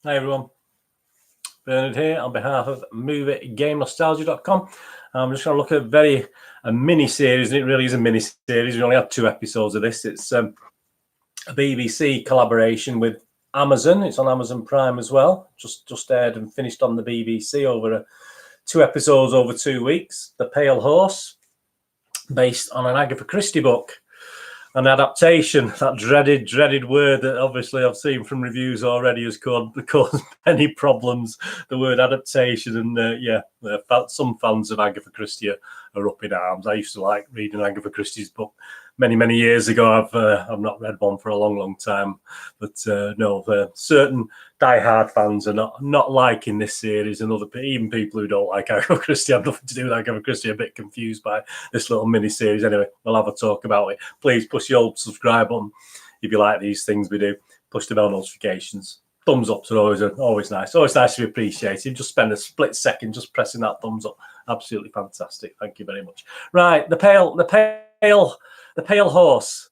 Hi everyone, Bernard here on behalf of MovieGameNostalgia.com. I'm just going to look at a mini-series, and it really is a mini-series. We only had 2 episodes of this. It's a BBC collaboration with Amazon. It's on Amazon Prime as well. Just aired and finished on the BBC over 2 episodes over 2 weeks. The Pale Horse, based on an Agatha Christie book. An adaptation, that dreaded word that obviously I've seen from reviews already has caused many problems. The word adaptation, and some fans of Agatha Christie are up in arms. I used to like reading Agatha Christie's book many years ago. I've not read one for a long time, but certain die-hard fans are not liking this series, and even people who don't like Agatha Christie have nothing to do with Agatha Christie, are a bit confused by this little mini-series. Anyway, we'll have a talk about it. Please push the old subscribe button if you like these things we do. Push the bell notifications. Thumbs ups are always nice. Always nice to be appreciated. Just spend a split second just pressing that thumbs up. Absolutely fantastic. Thank you very much. Right, the Pale Horse,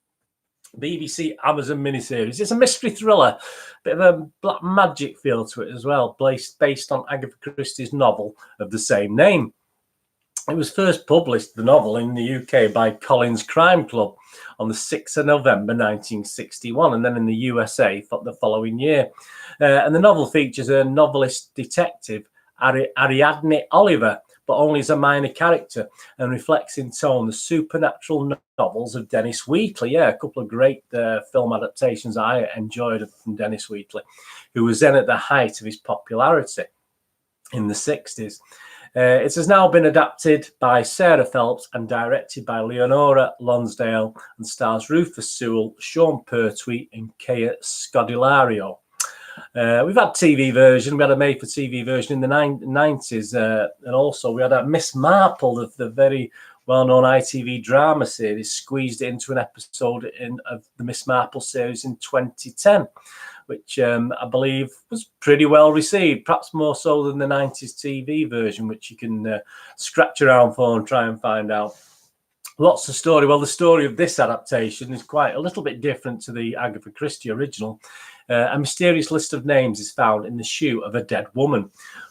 BBC Amazon miniseries. It's a mystery thriller, bit of a black magic feel to it as well, based on Agatha Christie's novel of the same name. It was first published, the novel, in the UK by Collins Crime Club on the 6th of November 1961, and then in the USA for the following year. And the novel features a novelist detective, Ariadne Oliver, but only as a minor character, and reflects in tone the supernatural novels of Dennis Wheatley. Yeah, a couple of great film adaptations I enjoyed from Dennis Wheatley, who was then at the height of his popularity in the 60s. It has now been adapted by Sarah Phelps and directed by Leonora Lonsdale, and stars Rufus Sewell, Sean Pertwee, and Kea Scodelario. We've had TV version. We had a made-for-TV version in the 90s, and also we had a Miss Marple, the very well-known ITV drama series, squeezed it into an episode of the Miss Marple series in 2010, which I believe was pretty well received, perhaps more so than the 90s TV version, which you can scratch around for and try and find out. What's the story? Well, the story of this adaptation is quite a little bit different to the Agatha Christie original. A mysterious list of names is found in the shoe of a dead woman.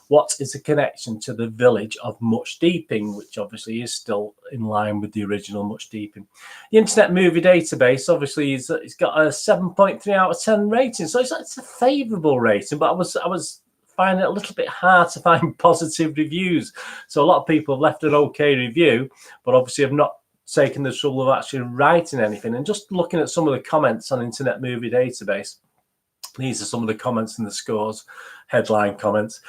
What is the connection to the village of Much Deeping, which obviously is still in line with the original Much Deeping? The Internet Movie Database, obviously, it's got a 7.3 out of 10 rating, so it's a favourable rating, but I was finding it a little bit hard to find positive reviews. So a lot of people have left an okay review, but obviously have not taken the trouble of actually writing anything. And just looking at some of the comments on Internet Movie Database, these are some of the comments and the scores, headline comments.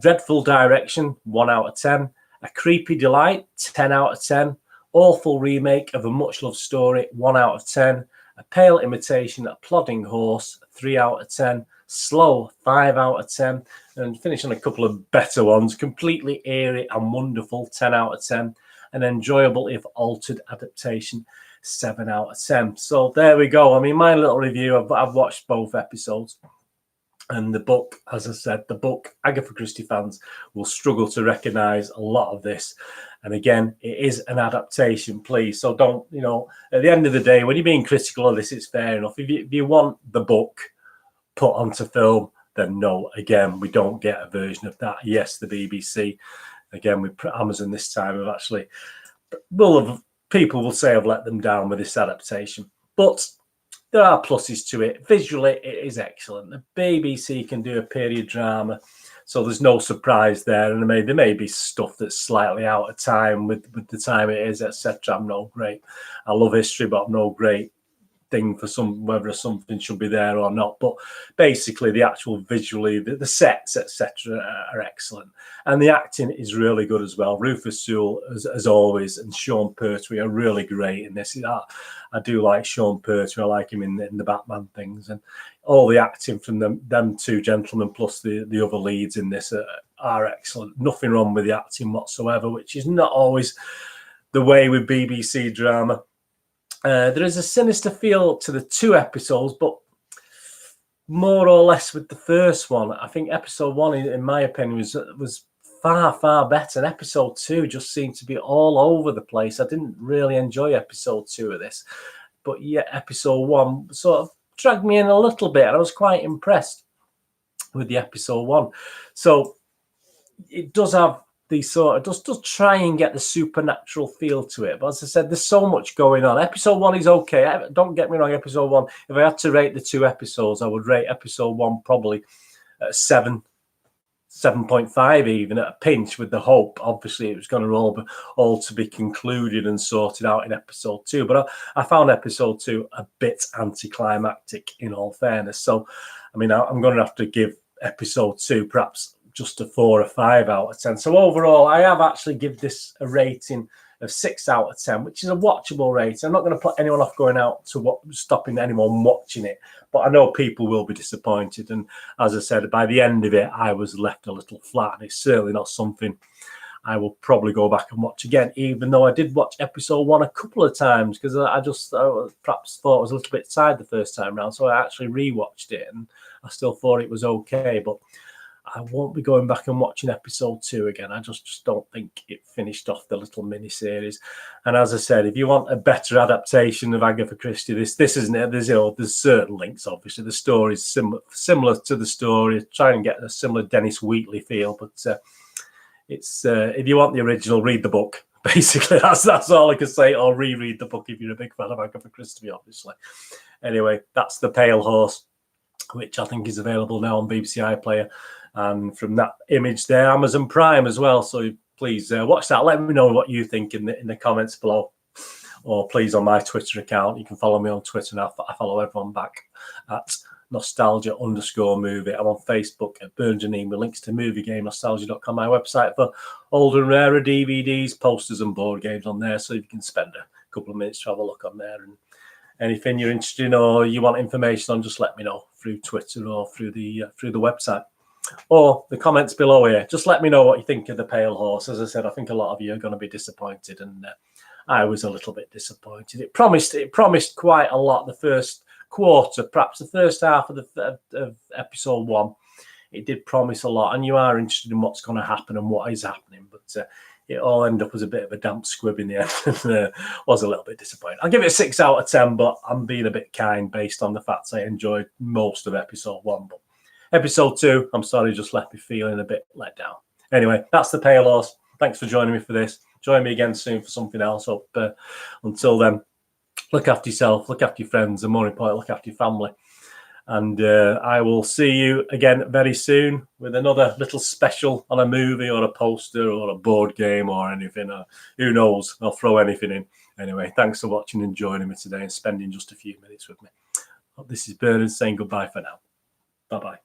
Dreadful direction, 1 out of 10. A creepy delight, 10 out of 10. Awful remake of a much-loved story, 1 out of 10. A pale imitation, a plodding horse, 3 out of 10. Slow, 5 out of 10. And finish on a couple of better ones. Completely eerie and wonderful, 10 out of 10. An enjoyable if altered adaptation, 7 out of 10. So there we go. I mean, my little review, I've watched both episodes. And the book, as I said, Agatha Christie fans will struggle to recognise a lot of this. And again, it is an adaptation, please. So don't, at the end of the day, when you're being critical of this, it's fair enough. If you want the book put onto film, then no, again, we don't get a version of that. Yes, the BBC, again, with Amazon this time, have actually, people will say I've let them down with this adaptation. But there are pluses to it. Visually, it is excellent. The BBC can do a period drama, so there's no surprise there. And there may be stuff that's slightly out of time with the time it is, etc. I'm no great. I love history, but I'm no great thing for whether something should be there or not. But basically, the actual visually, the sets, etc., are excellent, and the acting is really good as well. Rufus Sewell, as always, and Sean Pertwee are really great in this. I do like Sean Pertwee. I like him in the Batman things, and all the acting from them two gentlemen plus the other leads in this are excellent. Nothing wrong with the acting whatsoever, which is not always the way with BBC drama. There is a sinister feel to the 2 episodes, but more or less with the first one. I think episode 1, in my opinion, was far better. And episode 2 just seemed to be all over the place. I didn't really enjoy episode 2 of this, but yeah, episode 1 sort of dragged me in a little bit, and I was quite impressed. with the episode 1. So it does have these sort of does try and get the supernatural feel to it. But as I said, there's so much going on. Episode 1 is okay. Don't get me wrong, episode 1, if I had to rate the 2 episodes, I would rate episode 1 probably 7.5 even at a pinch, with the hope obviously it was going to all to be concluded and sorted out in episode 2. But I found episode 2 a bit anticlimactic, in all fairness. So I mean, I'm going to have to give episode 2 perhaps just a 4 or 5 out of 10. So overall, I have actually give this a rating of 6 out of 10, which is a watchable rating. I'm not going to put anyone off going out to stopping anyone watching it, but I know people will be disappointed. And as I said, by the end of it, I was left a little flat, and it's certainly not something I will probably go back and watch again, even though I did watch episode 1 a couple of times, because I perhaps thought I was a little bit tired the first time round. So I actually rewatched it, and I still thought it was okay, but I won't be going back and watching episode 2 again. I just don't think it finished off the little mini-series. And as I said, if you want a better adaptation of Agatha Christie, this isn't it. There's certain links, obviously. The story is similar to the story. Try and get a similar Dennis Wheatley feel. But it's if you want the original, read the book. Basically, that's all I can say. Or reread the book if you're a big fan of Agatha Christie, obviously. Anyway, that's The Pale Horse, which I think is available now on BBC iPlayer. And from that image there, Amazon Prime as well. So please watch that. Let me know what you think in the comments below. Or please on my Twitter account. You can follow me on Twitter, and I follow everyone back at nostalgia_movie. I'm on Facebook at Bernard with links to moviegamenostalgia.com, my website for older and rarer DVDs, posters and board games on there. So you can spend a couple of minutes to have a look on there. And anything you're interested in or you want information on, just let me know through Twitter or through the website. Or the comments below here. Just let me know what you think of The Pale Horse. As I said, I think a lot of you are going to be disappointed, and I was a little bit disappointed. It promised quite a lot the first quarter, perhaps the first half of episode 1. It did promise a lot, and you are interested in what's going to happen and what is happening. But it all ended up as a bit of a damp squib in the end, and was a little bit disappointed. I'll give it a 6 out of 10, but I'm being a bit kind based on the fact I enjoyed most of episode 1. But episode 2, I'm sorry, just left me feeling a bit let down. Anyway, that's The Pale Horse. Thanks for joining me for this. Join me again soon for something else. Until then, look after yourself, look after your friends, and more importantly, look after your family. And I will see you again very soon with another little special on a movie or a poster or a board game or anything. Who knows? I'll throw anything in. Anyway, thanks for watching and joining me today and spending just a few minutes with me. This is Bernard saying goodbye for now. Bye-bye.